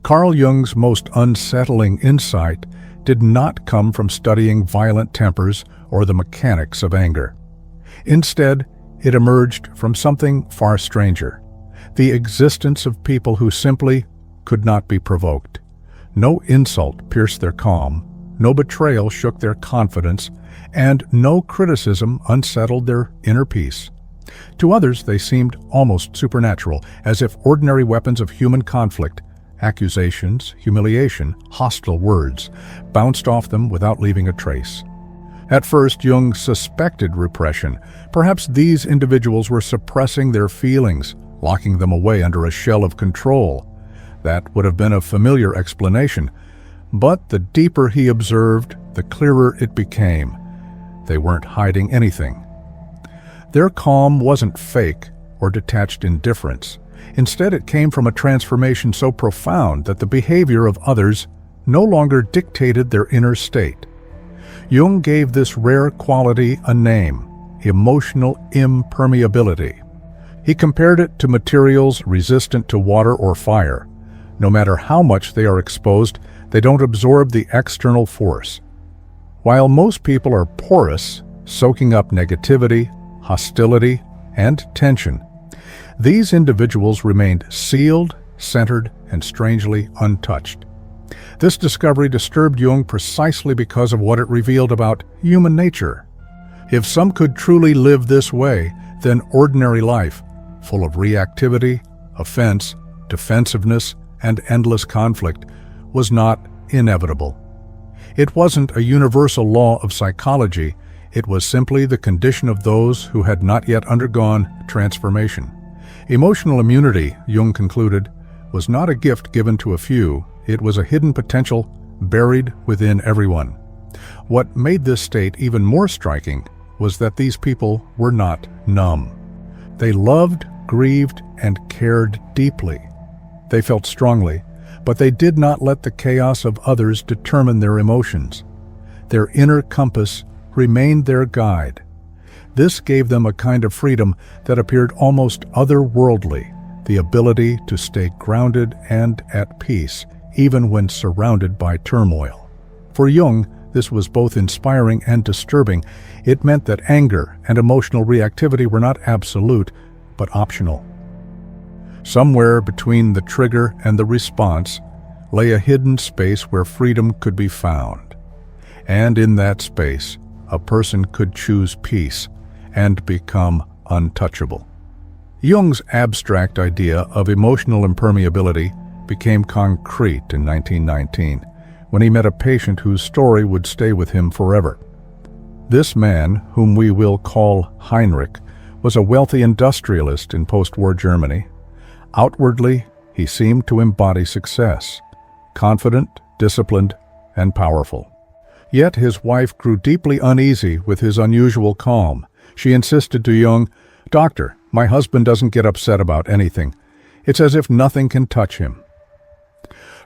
Carl Jung's most unsettling insight did not come from studying violent tempers or the mechanics of anger. Instead, it emerged from something far stranger: the existence of people who simply could not be provoked. No insult pierced their calm, no betrayal shook their confidence, and no criticism unsettled their inner peace. To others, they seemed almost supernatural, as if ordinary weapons of human conflict, accusations, humiliation, hostile words, bounced off them without leaving a trace. At first, Jung suspected repression. Perhaps these individuals were suppressing their feelings, locking them away under a shell of control. That would have been a familiar explanation, but the deeper he observed, the clearer it became. They weren't hiding anything. Their calm wasn't fake or detached indifference. Instead, it came from a transformation so profound that the behavior of others no longer dictated their inner state. Jung gave this rare quality a name: emotional impermeability. He compared it to materials resistant to water or fire. No matter how much they are exposed, they don't absorb the external force. While most people are porous, soaking up negativity, hostility, and tension, these individuals remained sealed, centered, and strangely untouched. This discovery disturbed Jung precisely because of what it revealed about human nature. If some could truly live this way, then ordinary life, full of reactivity, offense, defensiveness, and endless conflict, was not inevitable. It wasn't a universal law of psychology. It was simply the condition of those who had not yet undergone transformation. Emotional immunity, Jung concluded, was not a gift given to a few. It was a hidden potential buried within everyone. What made this state even more striking was that these people were not numb. They loved, grieved, and cared deeply. They felt strongly, but they did not let the chaos of others determine their emotions. Their inner compass remained their guide. This gave them a kind of freedom that appeared almost otherworldly, the ability to stay grounded and at peace, even when surrounded by turmoil. For Jung, this was both inspiring and disturbing. It meant that anger and emotional reactivity were not absolute, but optional. Somewhere between the trigger and the response lay a hidden space where freedom could be found. And in that space, a person could choose peace and become untouchable. Jung's abstract idea of emotional impermeability became concrete in 1919, when he met a patient whose story would stay with him forever. This man, whom we will call Heinrich, was a wealthy industrialist in post-war Germany. Outwardly, he seemed to embody success: confident, disciplined, and powerful. Yet his wife grew deeply uneasy with his unusual calm. She insisted to Jung, "Doctor, my husband doesn't get upset about anything. It's as if nothing can touch him."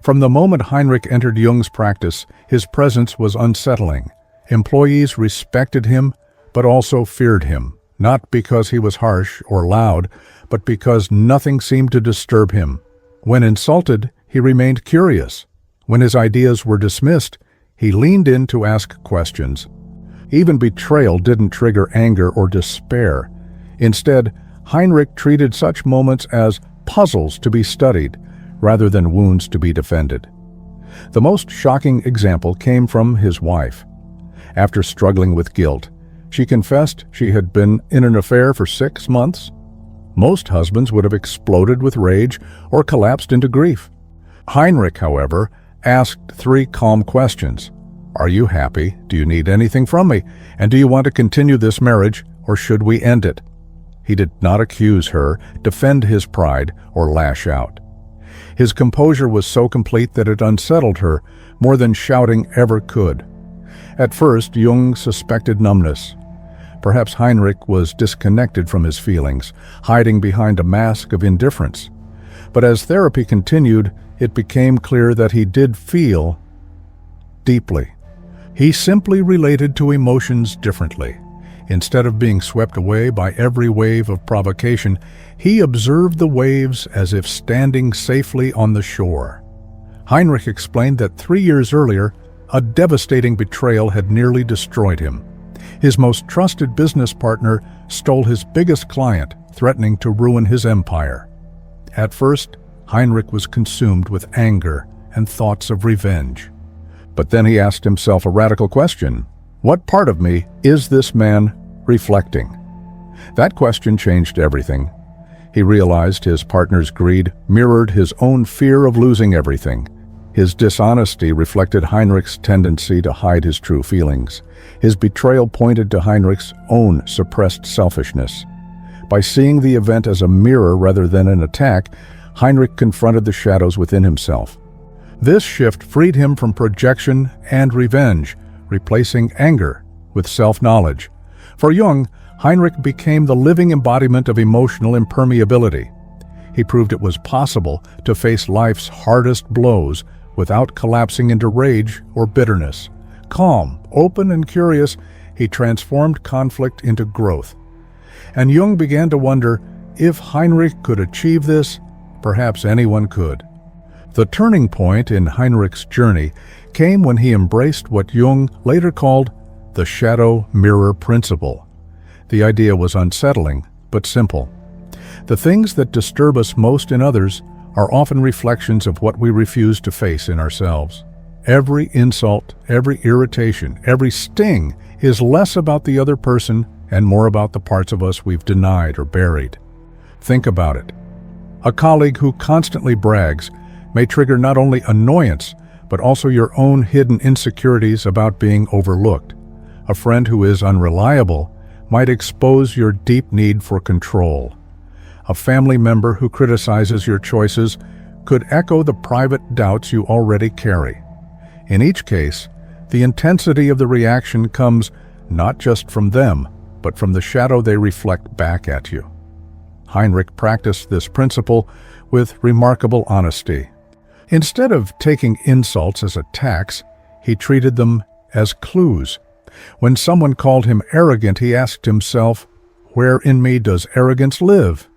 From the moment Heinrich entered Jung's practice, his presence was unsettling. Employees respected him, but also feared him, not because he was harsh or loud, but because nothing seemed to disturb him. When insulted, he remained curious. When his ideas were dismissed, he leaned in to ask questions. Even betrayal didn't trigger anger or despair. Instead, Heinrich treated such moments as puzzles to be studied, rather than wounds to be defended. The most shocking example came from his wife. After struggling with guilt, she confessed she had been in an affair for 6 months. Most husbands would have exploded with rage or collapsed into grief. Heinrich, however, asked 3 calm questions. Are you happy? Do you need anything from me? And do you want to continue this marriage, or should we end it? He did not accuse her, defend his pride, or lash out. His composure was so complete that it unsettled her more than shouting ever could. At first, Jung suspected numbness. Perhaps Heinrich was disconnected from his feelings, hiding behind a mask of indifference. But as therapy continued, it became clear that he did feel deeply. He simply related to emotions differently. Instead of being swept away by every wave of provocation, he observed the waves as if standing safely on the shore. Heinrich explained that 3 years earlier, a devastating betrayal had nearly destroyed him. His most trusted business partner stole his biggest client, threatening to ruin his empire. At first, Heinrich was consumed with anger and thoughts of revenge. But then he asked himself a radical question: what part of me is this man reflecting? That question changed everything. He realized his partner's greed mirrored his own fear of losing everything. His dishonesty reflected Heinrich's tendency to hide his true feelings. His betrayal pointed to Heinrich's own suppressed selfishness. By seeing the event as a mirror rather than an attack, Heinrich confronted the shadows within himself. This shift freed him from projection and revenge, replacing anger with self-knowledge. For Jung, Heinrich became the living embodiment of emotional impermeability. He proved it was possible to face life's hardest blows without collapsing into rage or bitterness. Calm, open, and curious, he transformed conflict into growth. And Jung began to wonder, if Heinrich could achieve this, perhaps anyone could. The turning point in Heinrich's journey came when he embraced what Jung later called the shadow mirror principle. The idea was unsettling, but simple. The things that disturb us most in others are often reflections of what we refuse to face in ourselves. Every insult, every irritation, every sting is less about the other person and more about the parts of us we've denied or buried. Think about it. A colleague who constantly brags may trigger not only annoyance, but also your own hidden insecurities about being overlooked. A friend who is unreliable might expose your deep need for control. A family member who criticizes your choices could echo the private doubts you already carry. In each case, the intensity of the reaction comes not just from them, but from the shadow they reflect back at you. Heinrich practiced this principle with remarkable honesty. Instead of taking insults as attacks, he treated them as clues. When someone called him arrogant, he asked himself, "Where in me does arrogance live?"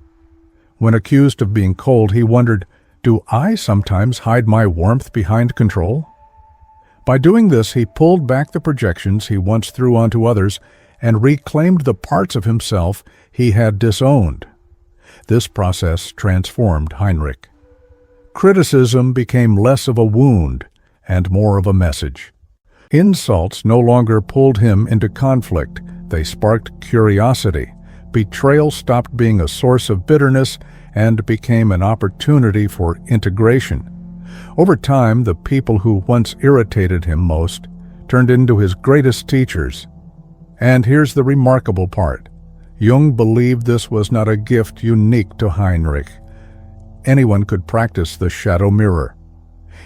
When accused of being cold, he wondered, "Do I sometimes hide my warmth behind control?" By doing this, he pulled back the projections he once threw onto others and reclaimed the parts of himself he had disowned. This process transformed Heinrich. Criticism became less of a wound and more of a message. Insults no longer pulled him into conflict, they sparked curiosity. Betrayal stopped being a source of bitterness and became an opportunity for integration. Over time, the people who once irritated him most turned into his greatest teachers. And here's the remarkable part. Jung believed this was not a gift unique to Heinrich. Anyone could practice the shadow mirror.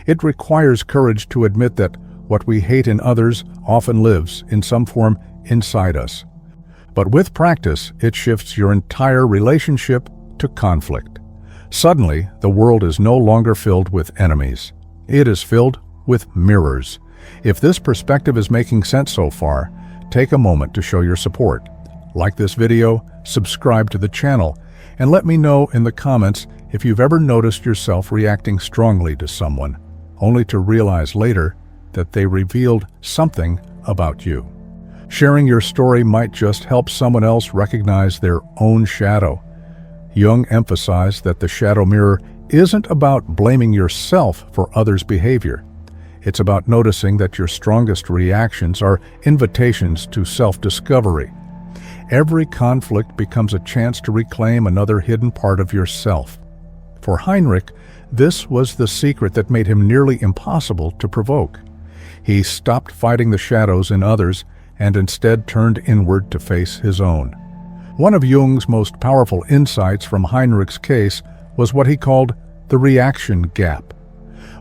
It requires courage to admit that what we hate in others often lives in some form inside us. But with practice, it shifts your entire relationship to conflict. Suddenly, the world is no longer filled with enemies. It is filled with mirrors. If this perspective is making sense so far, take a moment to show your support. Like this video, subscribe to the channel, and let me know in the comments if you've ever noticed yourself reacting strongly to someone, only to realize later that they revealed something about you. Sharing your story might just help someone else recognize their own shadow. Jung emphasized that the shadow mirror isn't about blaming yourself for others' behavior. It's about noticing that your strongest reactions are invitations to self-discovery. Every conflict becomes a chance to reclaim another hidden part of yourself. For Heinrich, this was the secret that made him nearly impossible to provoke. He stopped fighting the shadows in others and instead turned inward to face his own. One of Jung's most powerful insights from Heinrich's case was what he called the reaction gap.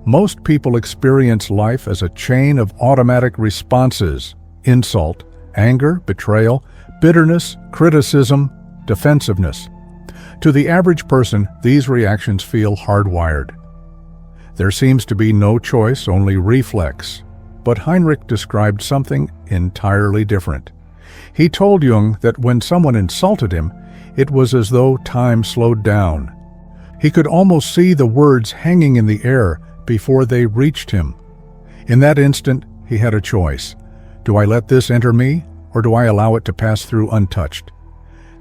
Most people experience life as a chain of automatic responses: insult, anger, betrayal, bitterness, criticism, defensiveness. To the average person, these reactions feel hardwired. There seems to be no choice, only reflex. But Heinrich described something entirely different. He told Jung that when someone insulted him, it was as though time slowed down. He could almost see the words hanging in the air, before they reached him. In that instant, he had a choice. Do I let this enter me, or do I allow it to pass through untouched?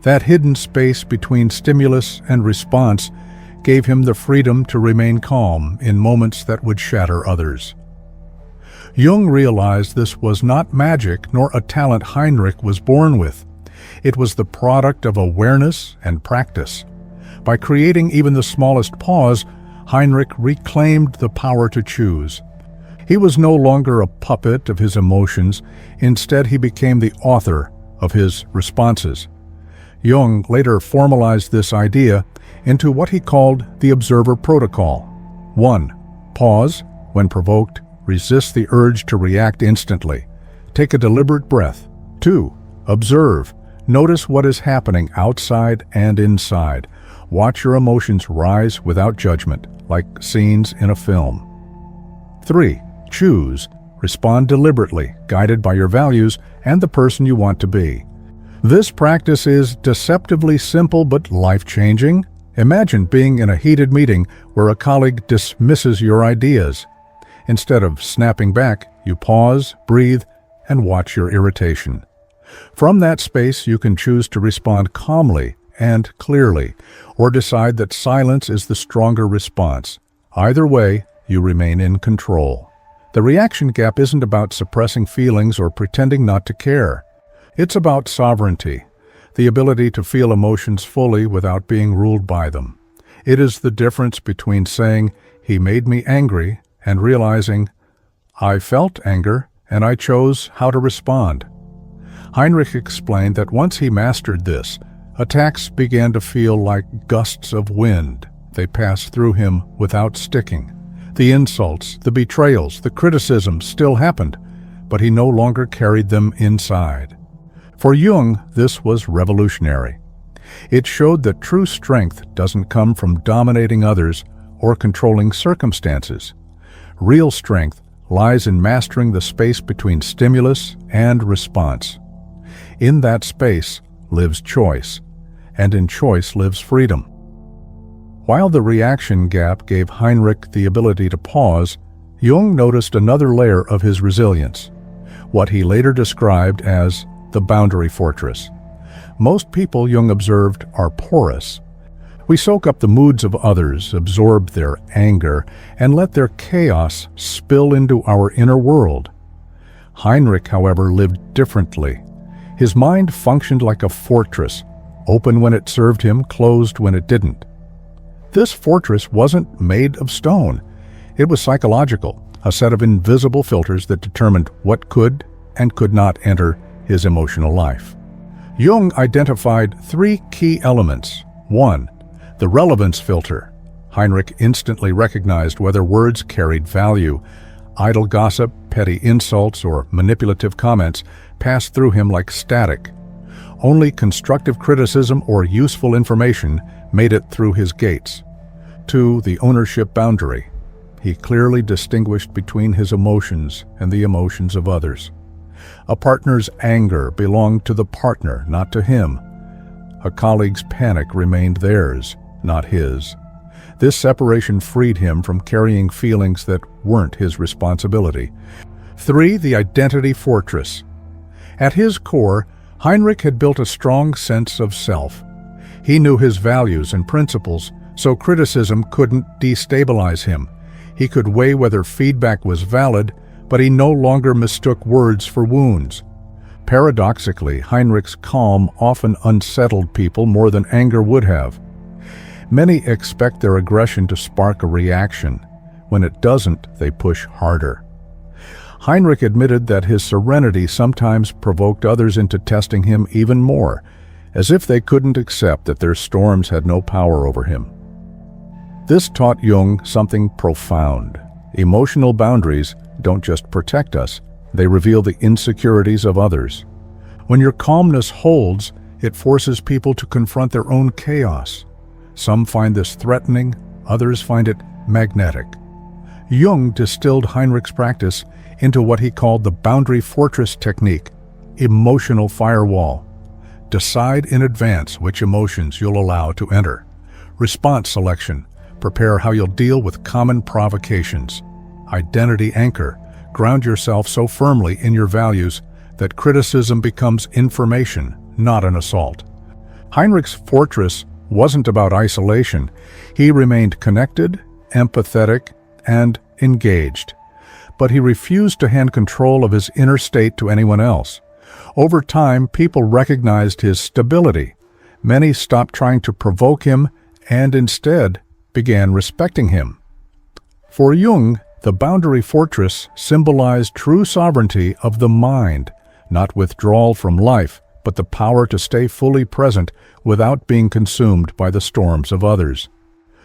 That hidden space between stimulus and response gave him the freedom to remain calm in moments that would shatter others. Jung realized this was not magic nor a talent Heinrich was born with. It was the product of awareness and practice. By creating even the smallest pause, Heinrich reclaimed the power to choose. He was no longer a puppet of his emotions. Instead, he became the author of his responses. Jung later formalized this idea into what he called the observer protocol. 1. Pause. When provoked, resist the urge to react instantly. Take a deliberate breath. 2. Observe. Notice what is happening outside and inside. Watch your emotions rise without judgment, like scenes in a film. 3. Choose. Respond deliberately, guided by your values and the person you want to be. This practice is deceptively simple but life-changing. Imagine being in a heated meeting where a colleague dismisses your ideas. Instead of snapping back, you pause, breathe, and watch your irritation. From that space, you can choose to respond calmly and clearly, or decide that silence is the stronger response. Either way, you remain in control. The reaction gap isn't about suppressing feelings or pretending not to care. It's about sovereignty, the ability to feel emotions fully without being ruled by them. It is the difference between saying, "He made me angry," and realizing, "I felt anger, and I chose how to respond." Heinrich explained that once he mastered this, attacks began to feel like gusts of wind. They passed through him without sticking. The insults, the betrayals, the criticisms still happened, but he no longer carried them inside. For Jung, this was revolutionary. It showed that true strength doesn't come from dominating others or controlling circumstances. Real strength lies in mastering the space between stimulus and response. In that space lives choice, and in choice lives freedom. While the reaction gap gave Heinrich the ability to pause, Jung noticed another layer of his resilience, what he later described as the boundary fortress. Most people, Jung observed, are porous. We soak up the moods of others, absorb their anger, and let their chaos spill into our inner world. Heinrich, however, lived differently. His mind functioned like a fortress, open when it served him, closed when it didn't. This fortress wasn't made of stone. It was psychological, a set of invisible filters that determined what could and could not enter his emotional life. Jung identified 3 key elements. 1. The relevance filter. Heinrich instantly recognized whether words carried value. Idle gossip, petty insults, or manipulative comments passed through him like static. Only constructive criticism or useful information made it through his gates. 2. The ownership boundary. He clearly distinguished between his emotions and the emotions of others. A partner's anger belonged to the partner, not to him. A colleague's panic remained theirs, not his. This separation freed him from carrying feelings that weren't his responsibility. 3. The identity fortress. At his core, Heinrich had built a strong sense of self. He knew his values and principles, so criticism couldn't destabilize him. He could weigh whether feedback was valid, but he no longer mistook words for wounds. Paradoxically, Heinrich's calm often unsettled people more than anger would have. Many expect their aggression to spark a reaction. When it doesn't, they push harder. Heinrich admitted that his serenity sometimes provoked others into testing him even more, as if they couldn't accept that their storms had no power over him. This taught Jung something profound. Emotional boundaries don't just protect us, they reveal the insecurities of others. When your calmness holds, it forces people to confront their own chaos. Some find this threatening, others find it magnetic. Jung distilled Heinrich's practice into what he called the boundary fortress technique, emotional firewall. Decide in advance which emotions you'll allow to enter. Response selection. Prepare how you'll deal with common provocations. Identity anchor. Ground yourself so firmly in your values that criticism becomes information, not an assault. Heinrich's fortress wasn't about isolation. He remained connected, empathetic, and engaged. But he refused to hand control of his inner state to anyone else. Over time, people recognized his stability. Many stopped trying to provoke him and instead began respecting him. For Jung, the boundary fortress symbolized true sovereignty of the mind, not withdrawal from life, but the power to stay fully present without being consumed by the storms of others.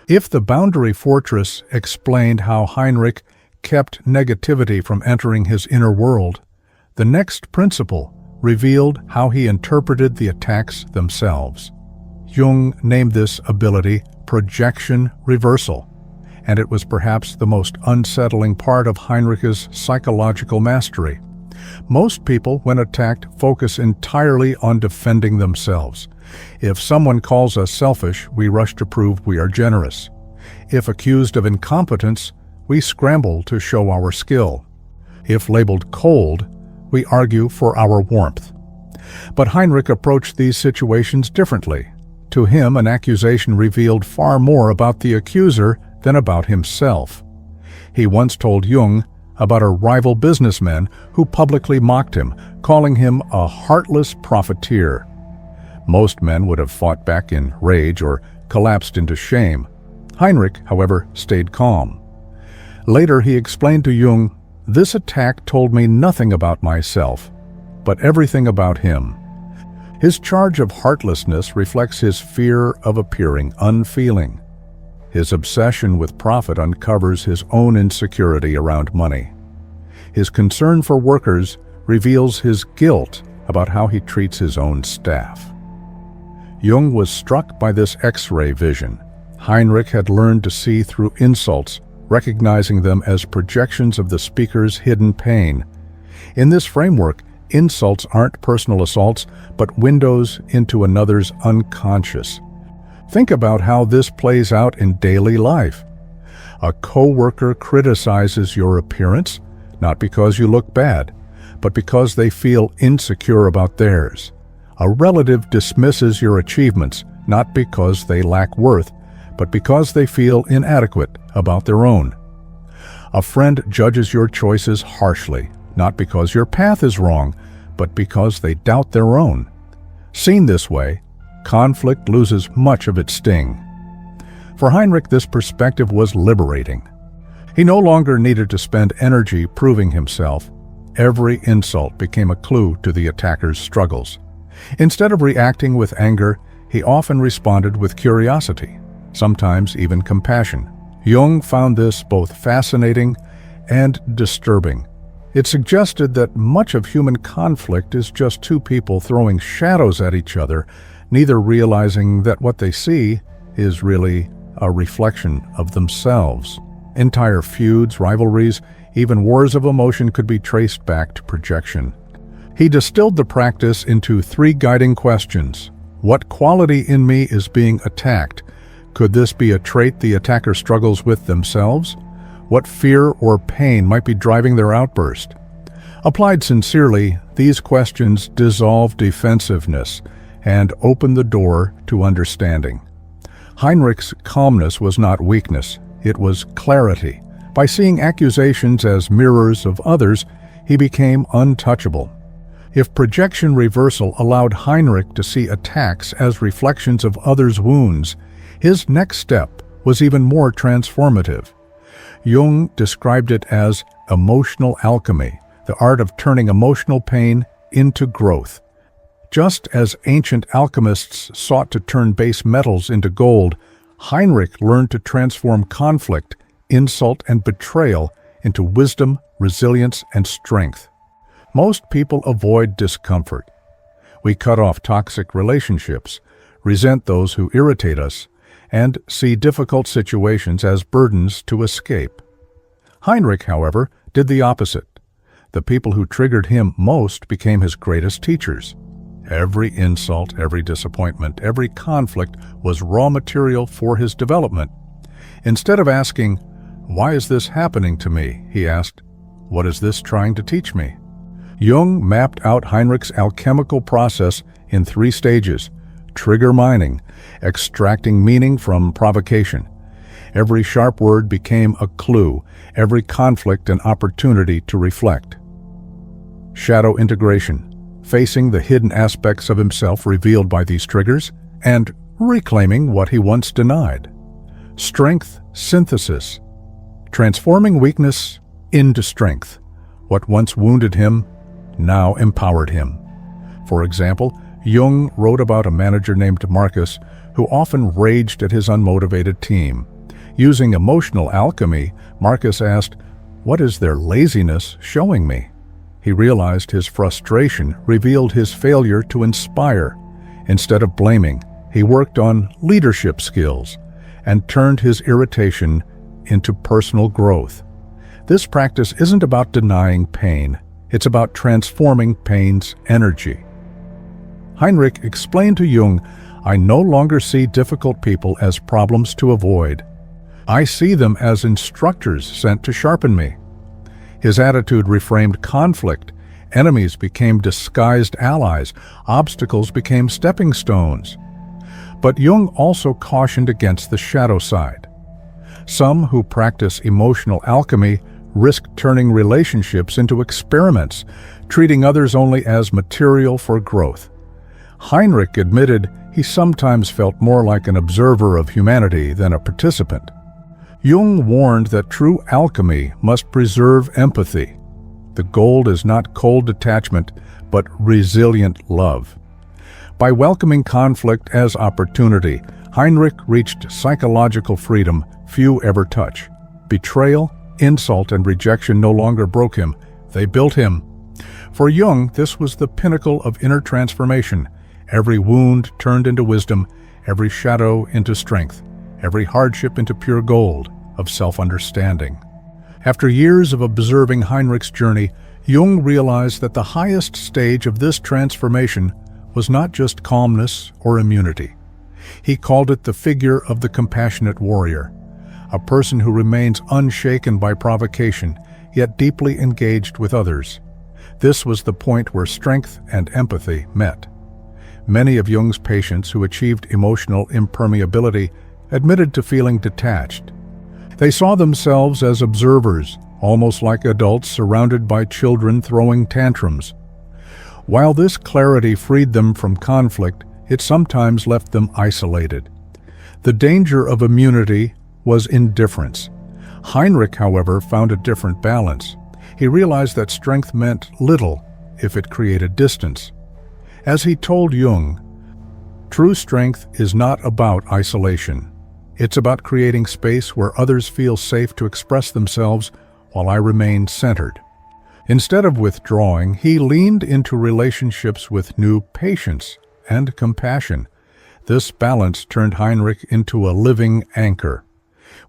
If the boundary fortress explained how Heinrich kept negativity from entering his inner world, the next principle revealed how he interpreted the attacks themselves. Jung named this ability projection reversal, and it was perhaps the most unsettling part of Heinrich's psychological mastery. Most people, when attacked, focus entirely on defending themselves. If someone calls us selfish, we rush to prove we are generous. If accused of incompetence, we scramble to show our skill. If labeled cold, we argue for our warmth. But Heinrich approached these situations differently. To him, an accusation revealed far more about the accuser than about himself. He once told Jung about a rival businessman who publicly mocked him, calling him a heartless profiteer. Most men would have fought back in rage or collapsed into shame. Heinrich, however, stayed calm. Later, he explained to Jung, "This attack told me nothing about myself, but everything about him." His charge of heartlessness reflects his fear of appearing unfeeling. His obsession with profit uncovers his own insecurity around money. His concern for workers reveals his guilt about how he treats his own staff. Jung was struck by this X-ray vision. Heinrich had learned to see through insults, recognizing them as projections of the speaker's hidden pain. In this framework, insults aren't personal assaults, but windows into another's unconscious. Think about how this plays out in daily life. A coworker criticizes your appearance, not because you look bad, but because they feel insecure about theirs. A relative dismisses your achievements, not because they lack worth, but because they feel inadequate about their own. A friend judges your choices harshly, not because your path is wrong, but because they doubt their own. Seen this way, conflict loses much of its sting. For Heinrich, this perspective was liberating. He no longer needed to spend energy proving himself. Every insult became a clue to the attacker's struggles. Instead of reacting with anger, he often responded with curiosity, sometimes even compassion. Jung found this both fascinating and disturbing. It suggested that much of human conflict is just two people throwing shadows at each other, neither realizing that what they see is really a reflection of themselves. Entire feuds, rivalries, even wars of emotion could be traced back to projection. He distilled the practice into 3 guiding questions. What quality in me is being attacked? Could this be a trait the attacker struggles with themselves? What fear or pain might be driving their outburst? Applied sincerely, these questions dissolve defensiveness and open the door to understanding. Heinrich's calmness was not weakness, it was clarity. By seeing accusations as mirrors of others, he became untouchable. If projection reversal allowed Heinrich to see attacks as reflections of others' wounds, his next step was even more transformative. Jung described it as emotional alchemy, the art of turning emotional pain into growth. Just as ancient alchemists sought to turn base metals into gold, Heinrich learned to transform conflict, insult, and betrayal into wisdom, resilience, and strength. Most people avoid discomfort. We cut off toxic relationships, resent those who irritate us, and see difficult situations as burdens to escape. Heinrich, however, did the opposite. The people who triggered him most became his greatest teachers. Every insult, every disappointment, every conflict was raw material for his development. Instead of asking, "Why is this happening to me?" he asked, "What is this trying to teach me?" Jung mapped out Heinrich's alchemical process in 3 stages: trigger mining, extracting meaning from provocation. Every sharp word became a clue, every conflict an opportunity to reflect. Shadow integration, facing the hidden aspects of himself revealed by these triggers, and reclaiming what he once denied. Strength synthesis, transforming weakness into strength. What once wounded him now empowered him. For example, Jung wrote about a manager named Marcus who often raged at his unmotivated team. Using emotional alchemy, Marcus asked, "What is their laziness showing me?" He realized his frustration revealed his failure to inspire. Instead of blaming, he worked on leadership skills and turned his irritation into personal growth. This practice isn't about denying pain, it's about transforming pain's energy. Heinrich explained to Jung, "I no longer see difficult people as problems to avoid. I see them as instructors sent to sharpen me." His attitude reframed conflict. Enemies became disguised allies. Obstacles became stepping stones. But Jung also cautioned against the shadow side. Some who practice emotional alchemy risk turning relationships into experiments, treating others only as material for growth. Heinrich admitted he sometimes felt more like an observer of humanity than a participant. Jung warned that true alchemy must preserve empathy. The goal is not cold detachment, but resilient love. By welcoming conflict as opportunity, Heinrich reached psychological freedom few ever touch. Betrayal, insult, and rejection no longer broke him, they built him. For Jung, this was the pinnacle of inner transformation. Every wound turned into wisdom, every shadow into strength, every hardship into pure gold of self-understanding. After years of observing Heinrich's journey, Jung realized that the highest stage of this transformation was not just calmness or immunity. He called it the figure of the compassionate warrior, a person who remains unshaken by provocation, yet deeply engaged with others. This was the point where strength and empathy met. Many of Jung's patients who achieved emotional impermeability admitted to feeling detached. They saw themselves as observers, almost like adults surrounded by children throwing tantrums. While this clarity freed them from conflict, it sometimes left them isolated. The danger of immunity was indifference. Heinrich, however, found a different balance. He realized that strength meant little if it created distance. As he told Jung, "True strength is not about isolation. It's about creating space where others feel safe to express themselves while I remain centered." Instead of withdrawing, he leaned into relationships with new patience and compassion. This balance turned Heinrich into a living anchor.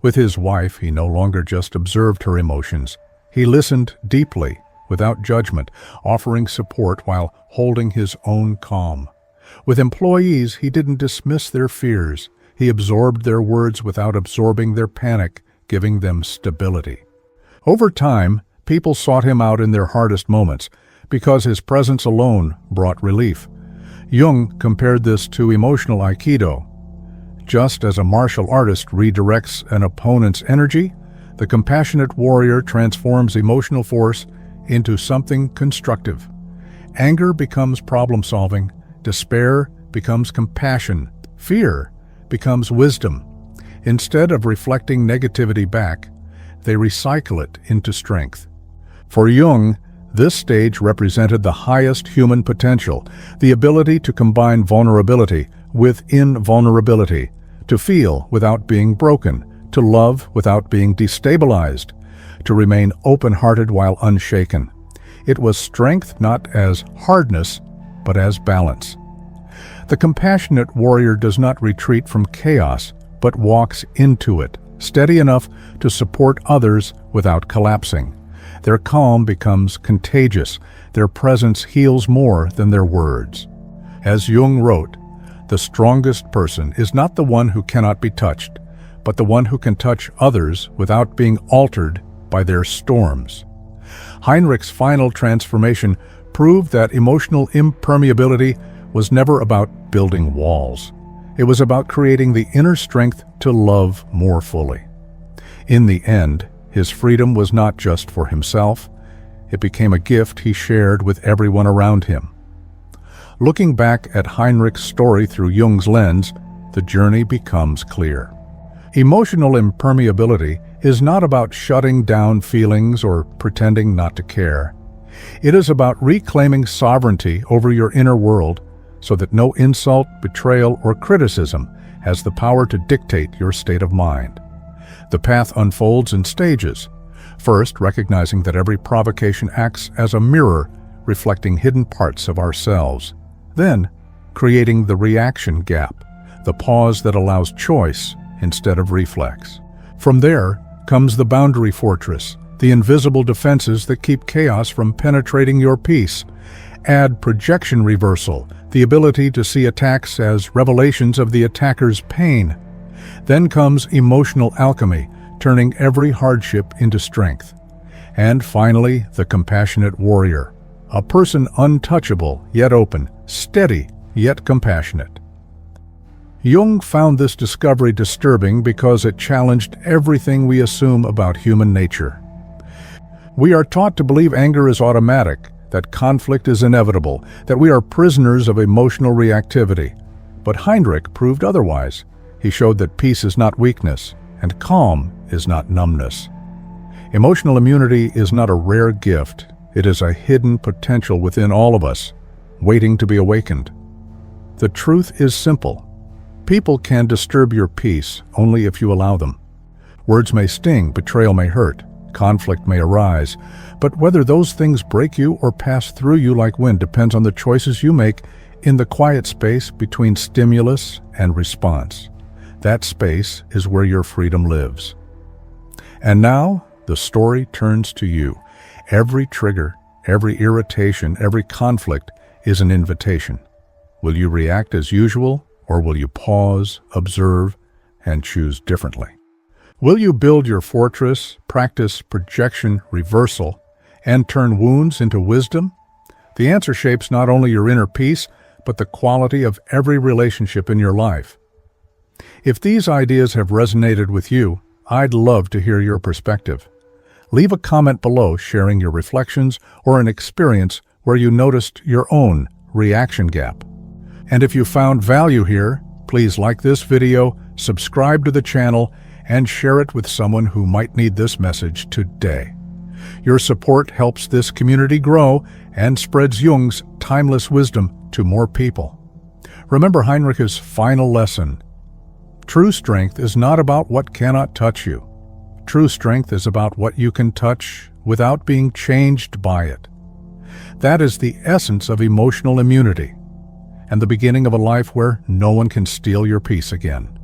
With his wife, he no longer just observed her emotions. He listened deeply, without judgment, offering support while holding his own calm. With employees, he didn't dismiss their fears. He absorbed their words without absorbing their panic, giving them stability. Over time, people sought him out in their hardest moments because his presence alone brought relief. Jung compared this to emotional aikido. Just as a martial artist redirects an opponent's energy, the compassionate warrior transforms emotional force into something constructive. Anger becomes problem-solving, despair becomes compassion, fear becomes wisdom. Instead of reflecting negativity back, they recycle it into strength. For Jung, this stage represented the highest human potential, the ability to combine vulnerability with invulnerability, to feel without being broken, to love without being destabilized, to remain open-hearted while unshaken. It was strength not as hardness, but as balance. The compassionate warrior does not retreat from chaos, but walks into it, steady enough to support others without collapsing. Their calm becomes contagious. Their presence heals more than their words. As Jung wrote, "The strongest person is not the one who cannot be touched, but the one who can touch others without being altered by their storms. Heinrich's final transformation proved that emotional impermeability was never about building walls. It was about creating the inner strength to love more fully. In the end, his freedom was not just for himself. It became a gift he shared with everyone around him. Looking back at Heinrich's story through Jung's lens, the journey becomes clear. Emotional impermeability is not about shutting down feelings or pretending not to care. It is about reclaiming sovereignty over your inner world so that no insult, betrayal, or criticism has the power to dictate your state of mind. The path unfolds in stages. First, recognizing that every provocation acts as a mirror reflecting hidden parts of ourselves. Then, creating the reaction gap, the pause that allows choice instead of reflex. From there comes the boundary fortress, the invisible defenses that keep chaos from penetrating your peace. Add projection reversal, the ability to see attacks as revelations of the attacker's pain. Then comes emotional alchemy, turning every hardship into strength. And finally, the compassionate warrior, a person untouchable yet open, steady yet compassionate. Jung found this discovery disturbing because it challenged everything we assume about human nature. We are taught to believe anger is automatic, that conflict is inevitable, that we are prisoners of emotional reactivity. But Heinrich proved otherwise. He showed that peace is not weakness, and calm is not numbness. Emotional immunity is not a rare gift. It is a hidden potential within all of us, waiting to be awakened. The truth is simple. People can disturb your peace only if you allow them. Words may sting, betrayal may hurt, conflict may arise, but whether those things break you or pass through you like wind depends on the choices you make in the quiet space between stimulus and response. That space is where your freedom lives. And now, the story turns to you. Every trigger, every irritation, every conflict is an invitation. Will you react as usual, or will you pause, observe, and choose differently? Will you build your fortress, practice projection reversal, and turn wounds into wisdom? The answer shapes not only your inner peace, but the quality of every relationship in your life. If these ideas have resonated with you, I'd love to hear your perspective. Leave a comment below sharing your reflections or an experience where you noticed your own reaction gap. And if you found value here, please like this video, subscribe to the channel, and share it with someone who might need this message today. Your support helps this community grow and spreads Jung's timeless wisdom to more people. Remember Heinrich's final lesson. True strength is not about what cannot touch you. True strength is about what you can touch without being changed by it. That is the essence of emotional immunity, and the beginning of a life where no one can steal your peace again.